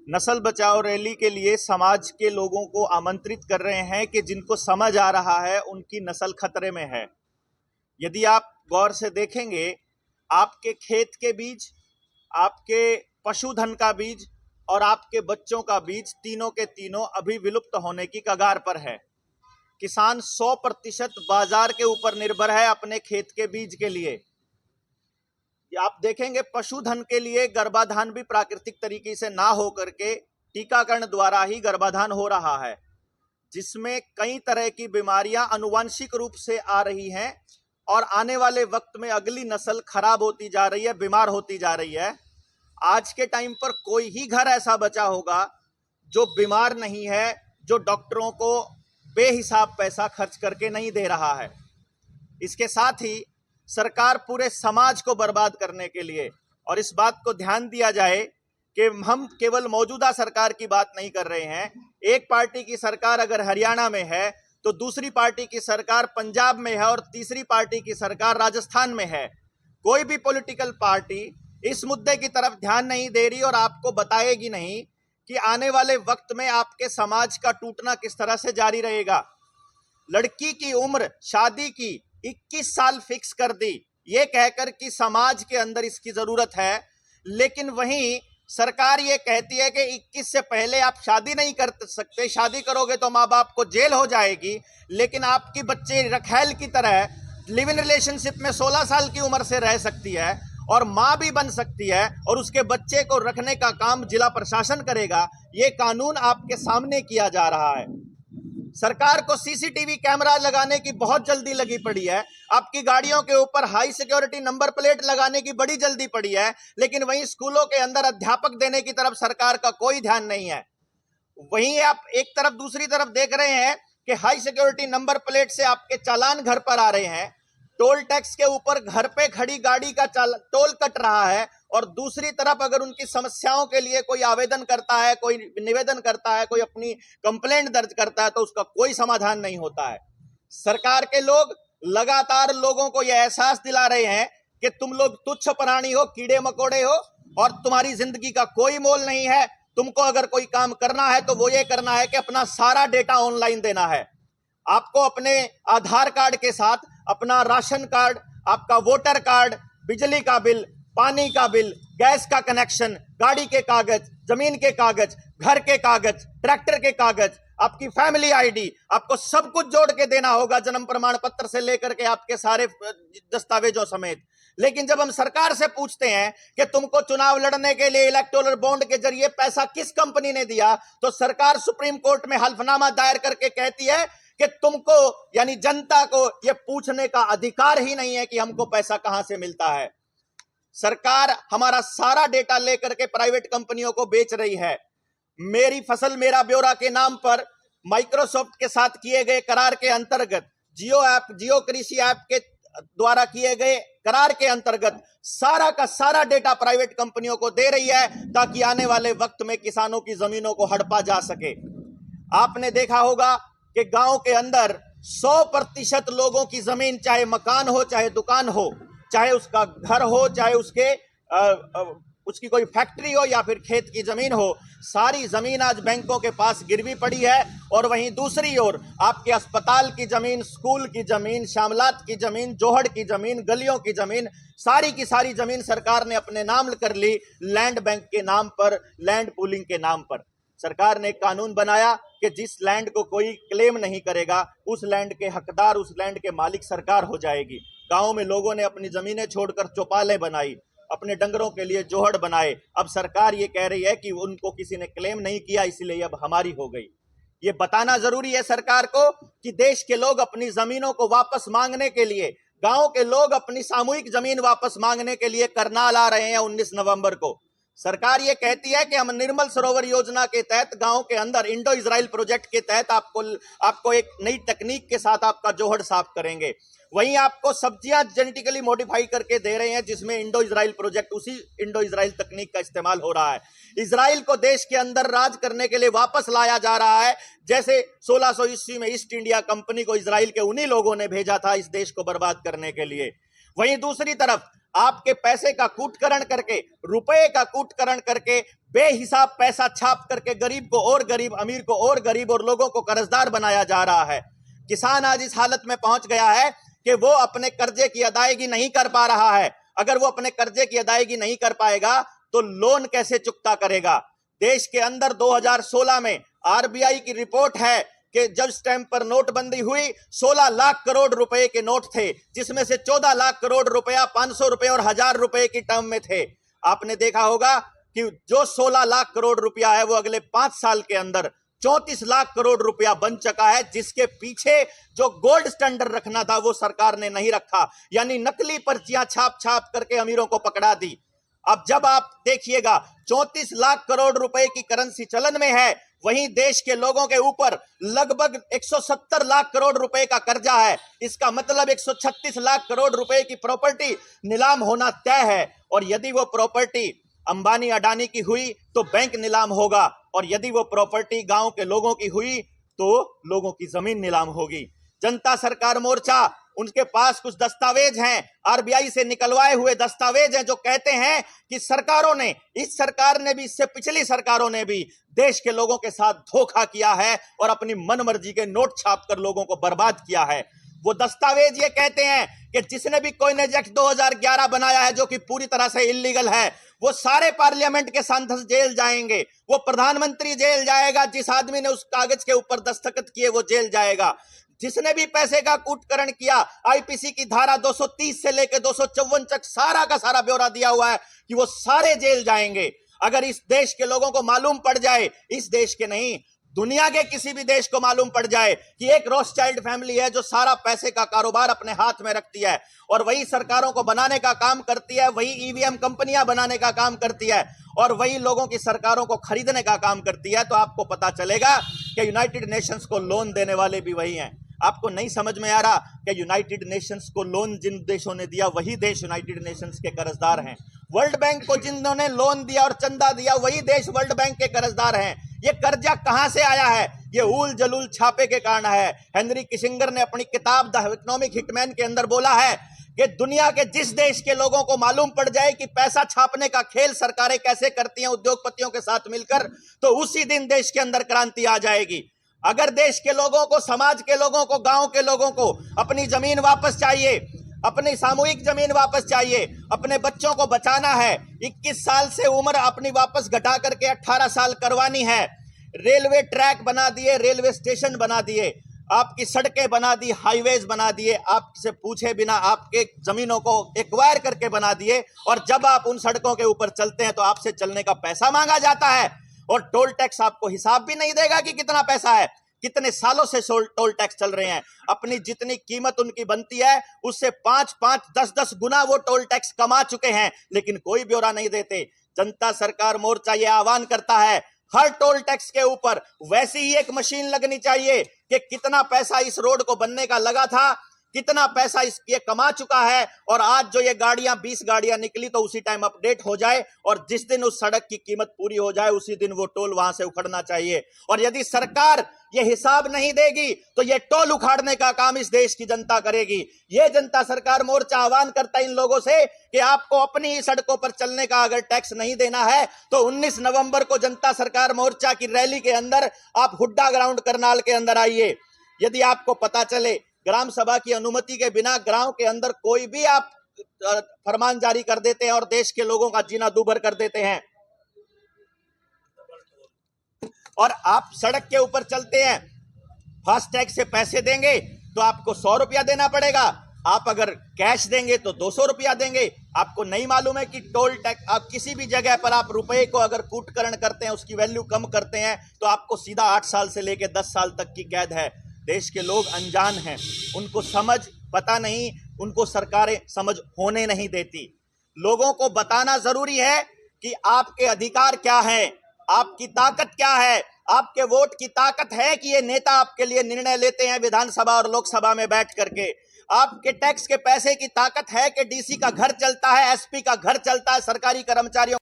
नस्ल बचाओ रैली के लिए समाज के लोगों को आमंत्रित कर रहे हैं कि जिनको समझ आ रहा है उनकी नस्ल खतरे में है। यदि आप गौर से देखेंगे, आपके खेत के बीज, आपके पशुधन का बीज और आपके बच्चों का बीज, तीनों के तीनों अभी विलुप्त होने की कगार पर है। किसान 100% बाजार के ऊपर निर्भर है अपने खेत के बीज के लिए। आप देखेंगे, पशुधन के लिए गर्भाधान भी प्राकृतिक तरीके से ना हो करके टीकाकरण द्वारा ही गर्भाधान हो रहा है, जिसमें कई तरह की बीमारियां आनुवंशिक रूप से आ रही हैं और आने वाले वक्त में अगली नस्ल खराब होती जा रही है, बीमार होती जा रही है। आज के टाइम पर कोई ही घर ऐसा बचा होगा जो बीमार नहीं है, जो डॉक्टरों को बेहिसाब पैसा खर्च करके नहीं दे रहा है। इसके साथ ही सरकार पूरे समाज को बर्बाद करने के लिए, और इस बात को ध्यान दिया जाए कि हम केवल मौजूदा सरकार की बात नहीं कर रहे हैं। एक पार्टी की सरकार अगर हरियाणा में है तो दूसरी पार्टी की सरकार पंजाब में है और तीसरी पार्टी की सरकार राजस्थान में है। कोई भी पॉलिटिकल पार्टी इस मुद्दे की तरफ ध्यान नहीं दे रही और आपको बताएगी नहीं कि आने वाले वक्त में आपके समाज का टूटना किस तरह से जारी रहेगा। लड़की की उम्र शादी की 21 साल फिक्स कर दी, ये कहकर कि समाज के अंदर इसकी जरूरत है, लेकिन वहीं सरकार ये कहती है कि 21 से पहले आप शादी नहीं कर सकते, शादी करोगे तो माँ बाप को जेल हो जाएगी। लेकिन आपकी बच्चे रखैल की तरह लिव इन रिलेशनशिप में 16 साल की उम्र से रह सकती है और माँ भी बन सकती है और उसके बच्चे को रखने का काम जिला प्रशासन करेगा। ये कानून आपके सामने किया जा रहा है। सरकार को सीसीटीवी कैमरा लगाने की बहुत जल्दी लगी पड़ी है, आपकी गाड़ियों के ऊपर हाई सिक्योरिटी नंबर प्लेट लगाने की बड़ी जल्दी पड़ी है, लेकिन वहीं स्कूलों के अंदर अध्यापक देने की तरफ सरकार का कोई ध्यान नहीं है। वहीं आप एक तरफ दूसरी तरफ देख रहे हैं कि हाई सिक्योरिटी नंबर प्लेट से आपके चालान घर पर आ रहे हैं, टोल टैक्स के ऊपर घर पे खड़ी गाड़ी का टोल कट रहा है, और दूसरी तरफ अगर उनकी समस्याओं के लिए कोई आवेदन करता है, कोई निवेदन करता है, कोई अपनी कंप्लेंट दर्ज करता है तो उसका कोई समाधान नहीं होता है। सरकार के लोग लगातार लोगों को यह एहसास दिला रहे हैं कि तुम लोग तुच्छ प्राणी हो, कीड़े मकोड़े हो और तुम्हारी जिंदगी का कोई मोल नहीं है। तुमको अगर कोई काम करना है तो वो ये करना है कि अपना सारा डेटा ऑनलाइन देना है। आपको अपने आधार कार्ड के साथ अपना राशन कार्ड, आपका वोटर कार्ड, बिजली का बिल, पानी का बिल, गैस का कनेक्शन, गाड़ी के कागज, जमीन के कागज, घर के कागज, ट्रैक्टर के कागज, आपकी फैमिली आईडी, आपको सब कुछ जोड़ के देना होगा, जन्म प्रमाण पत्र से लेकर के आपके सारे दस्तावेजों समेत। लेकिन जब हम सरकार से पूछते हैं कि तुमको चुनाव लड़ने के लिए इलेक्टोरल बॉन्ड के जरिए पैसा किस कंपनी ने दिया, तो सरकार सुप्रीम कोर्ट में हल्फनामा दायर करके कहती है कि तुमको यानी जनता को यह पूछने का अधिकार ही नहीं है कि हमको पैसा कहां से मिलता है। सरकार हमारा सारा डेटा लेकर के प्राइवेट कंपनियों को बेच रही है। मेरी फसल मेरा ब्यौरा के नाम पर माइक्रोसॉफ्ट के साथ किए गए करार के अंतर्गत, जियो कृषि ऐप के द्वारा किए गए करार के अंतर्गत सारा का सारा डेटा प्राइवेट कंपनियों को दे रही है ताकि आने वाले वक्त में किसानों की जमीनों को हड़पा जा सके। आपने देखा होगा कि गांव के अंदर 100% लोगों की जमीन, चाहे मकान हो, चाहे दुकान हो, चाहे उसका घर हो, चाहे उसकी कोई फैक्ट्री हो या फिर खेत की जमीन हो, सारी जमीन आज बैंकों के पास गिरवी पड़ी है। और वहीं दूसरी ओर आपके अस्पताल की जमीन, स्कूल की जमीन, शामलात की जमीन, जोहड़ की जमीन, गलियों की जमीन, सारी की सारी जमीन सरकार ने अपने नाम कर ली, लैंड बैंक के नाम पर, लैंड पूलिंग के नाम पर। सरकार ने एक कानून बनाया कि जिस लैंड को कोई क्लेम नहीं करेगा, उस लैंड के हकदार, उस लैंड के मालिक सरकार हो जाएगी। गांव में लोगों ने अपनी जमीनें छोड़कर चौपालें बनाई, अपने डंगरों के लिए जोहड़ बनाए। अब सरकार ये कह रही है कि उनको किसी ने क्लेम नहीं किया, इसलिए अब हमारी हो गई। ये बताना जरूरी है सरकार को कि देश के लोग अपनी जमीनों को वापस मांगने के लिए, गांव के लोग अपनी सामूहिक जमीन वापस मांगने के लिए करनाल आ रहे हैं 19 नवंबर को। सरकार ये कहती है कि हम निर्मल सरोवर योजना के तहत गांव के अंदर इंडो इजराइल प्रोजेक्ट के तहत आपको एक नई तकनीक के साथ आपका जोहड़ साफ करेंगे। वहीं आपको सब्जियां जेनेटिकली मॉडिफाई करके दे रहे हैं, जिसमें इंडो इजराइल प्रोजेक्ट, उसी इंडो इजराइल तकनीक का इस्तेमाल हो रहा है। इजराइल को देश के अंदर राज करने के लिए वापस लाया जा रहा है, जैसे 1600 ईस्वी में ईस्ट इंडिया कंपनी को इजराइल के उन्हीं लोगों ने भेजा था इस देश को बर्बाद करने के लिए। वहीं दूसरी तरफ आपके पैसे का कूटकरण करके, रुपए का कूटकरण करके, बेहिसाब पैसा छाप करके गरीब को और गरीब, अमीर को और गरीब और लोगों को कर्जदार बनाया जा रहा है। किसान आज इस हालत में पहुंच गया है कि वो अपने कर्जे की अदायगी नहीं कर पा रहा है। अगर वो अपने कर्जे की अदायगी नहीं कर पाएगा तो लोन कैसे चुकता करेगा? देश के अंदर 2016 में आरबीआई की रिपोर्ट है कि जब स्टैंप पर नोटबंदी हुई 16 लाख करोड़ रुपए के नोट थे, जिसमें से 14 लाख करोड़ रुपया 500 रुपए और 1000 रुपए की टर्म में थे। आपने देखा होगा कि जो 16 लाख करोड़ रुपया है वो अगले 5 साल के अंदर 34 लाख करोड़ रुपया बन चुका है, जिसके पीछे जो गोल्ड स्टैंडर्ड रखना था वो सरकार ने नहीं रखा, यानी नकली पर्चियां छाप छाप करके अमीरों को पकड़ा दी। अब जब आप देखिएगा 34 लाख करोड़ रुपए की करेंसी चलन में है, वहीं देश के लोगों के ऊपर लगभग 170 लाख करोड़ रुपए का कर्जा है। इसका मतलब 136 लाख करोड़ रुपए की प्रॉपर्टी नीलाम होना तय है, और यदि वो प्रॉपर्टी अंबानी अडानी की हुई तो बैंक नीलाम होगा, और यदि वो प्रॉपर्टी गांव के लोगों की हुई तो लोगों की जमीन नीलाम होगी। जनता सरकार मोर्चा, उनके पास कुछ दस्तावेज हैं, आरबीआई से निकलवाए हुए दस्तावेज हैं, जो कहते हैं कि सरकारों ने, इस सरकार ने भी, इससे पिछली सरकारों ने भी देश के लोगों के साथ धोखा किया है और अपनी मनमर्जी के नोट छापकर लोगों को बर्बाद किया है। वो दस्तावेज ये कहते हैं कि जिसने भी कोयनेज एक्ट 2011 बनाया है, जो कि पूरी तरह से इल्लीगल है, वो सारे पार्लियामेंट के सांसद जेल जाएंगे, वो प्रधानमंत्री जेल जाएगा, जिस आदमी ने उस कागज के ऊपर दस्तखत किए वो जेल जाएगा, जिसने भी पैसे का कूटकरण किया, आईपीसी की धारा 230 से लेकर 254 तक सारा का सारा ब्यौरा दिया हुआ है कि वो सारे जेल जाएंगे। अगर इस देश के लोगों को मालूम पड़ जाए, इस देश के नहीं, दुनिया के किसी भी देश को मालूम पड़ जाए कि एक रॉथस्चाइल्ड फैमिली है जो सारा पैसे का कारोबार अपने हाथ में रखती है और वही सरकारों को बनाने का काम करती है, वही ईवीएम कंपनियां बनाने का काम करती है और वही लोगों की सरकारों को खरीदने का काम करती है, तो आपको पता चलेगा कि यूनाइटेड नेशंस को लोन देने वाले भी वही हैं। आपको नहीं समझ में आ रहा कि यूनाइटेड नेशंस को लोन जिन देशों ने दिया, वही देश यूनाइटेड नेशंस के कर्जदार हैं। वर्ल्ड बैंक को जिन्होंने लोन दिया और चंदा दिया, वही देश वर्ल्ड बैंक के कर्जदार हैं। ये कर्जा कहां से आया है? ये ऊल जलूल छापे के कारण है। हेनरी किसिंगर ने अपनी किताब द इकोनॉमिक हिटमैन के अंदर बोला है कि दुनिया के जिस देश के लोगों को मालूम पड़ जाए कि पैसा छापने का खेल सरकारें कैसे करती हैं उद्योगपतियों के साथ मिलकर, तो उसी दिन देश के अंदर क्रांति आ जाएगी। अगर देश के लोगों को, समाज के लोगों को, गांव के लोगों को अपनी जमीन वापस चाहिए, अपनी सामूहिक जमीन वापस चाहिए, अपने बच्चों को बचाना है, 21 साल से उम्र अपनी वापस घटा करके 18 साल करवानी है, रेलवे ट्रैक बना दिए, रेलवे स्टेशन बना दिए, आपकी सड़कें बना दी, हाईवेज बना दिए, आपसे पूछे बिना आपके जमीनों को एक्वायर करके बना दिए, और जब आप उन सड़कों के ऊपर चलते हैं तो आपसे चलने का पैसा मांगा जाता है और टोल टैक्स आपको हिसाब भी नहीं देगा कि कितना पैसा है। कितने सालों से टोल टैक्स चल रहे हैं, अपनी जितनी कीमत उनकी बनती है उससे 5-5, 10-10 गुना वो टोल टैक्स कमा चुके हैं, लेकिन कोई ब्यौरा नहीं देते। जनता सरकार मोर्चा ये आह्वान करता है, हर टोल टैक्स के ऊपर वैसी ही एक मशीन लगनी चाहिए कि कितना पैसा इस रोड को बनने का लगा था, कितना पैसा ये कमा चुका है, और आज जो ये गाड़ियां 20 गाड़ियां निकली तो उसी टाइम अपडेट हो जाए, और जिस दिन उस सड़क की कीमत पूरी हो जाए उसी दिन वो टोल वहां से उखड़ना चाहिए। और यदि सरकार ये हिसाब नहीं देगी तो ये टोल उखाड़ने का काम इस देश की जनता करेगी। ये जनता सरकार मोर्चा आह्वान करता है इन लोगों से कि आपको अपनी ही सड़कों पर चलने का अगर टैक्स नहीं देना है तो 19 नवंबर को जनता सरकार मोर्चा की रैली के अंदर आप हुड्डा ग्राउंड करनाल के अंदर आइए। यदि आपको पता चले ग्राम सभा की अनुमति के बिना गांव के अंदर कोई भी आप फरमान जारी कर देते हैं और देश के लोगों का जीना दूभर कर देते हैं, और आप सड़क के ऊपर चलते हैं, फास्टैग से पैसे देंगे तो आपको 100 रुपया देना पड़ेगा, आप अगर कैश देंगे तो 200 रुपया देंगे। आपको नहीं मालूम है कि टोल टैक्स, आप किसी भी जगह पर आप रुपए को अगर कूटकरण करते हैं, उसकी वैल्यू कम करते हैं, तो आपको सीधा 8 साल से लेकर 10 साल तक की कैद है। देश के लोग अनजान हैं, उनको समझ पता नहीं, उनको सरकारें समझ होने नहीं देती। लोगों को बताना जरूरी है कि आपके अधिकार क्या है, आपकी ताकत क्या है। आपके वोट की ताकत है कि ये नेता आपके लिए निर्णय लेते हैं विधानसभा और लोकसभा में बैठ करके। आपके टैक्स के पैसे की ताकत है कि डीसी का घर चलता है, एसपी का घर चलता है, सरकारी कर्मचारियों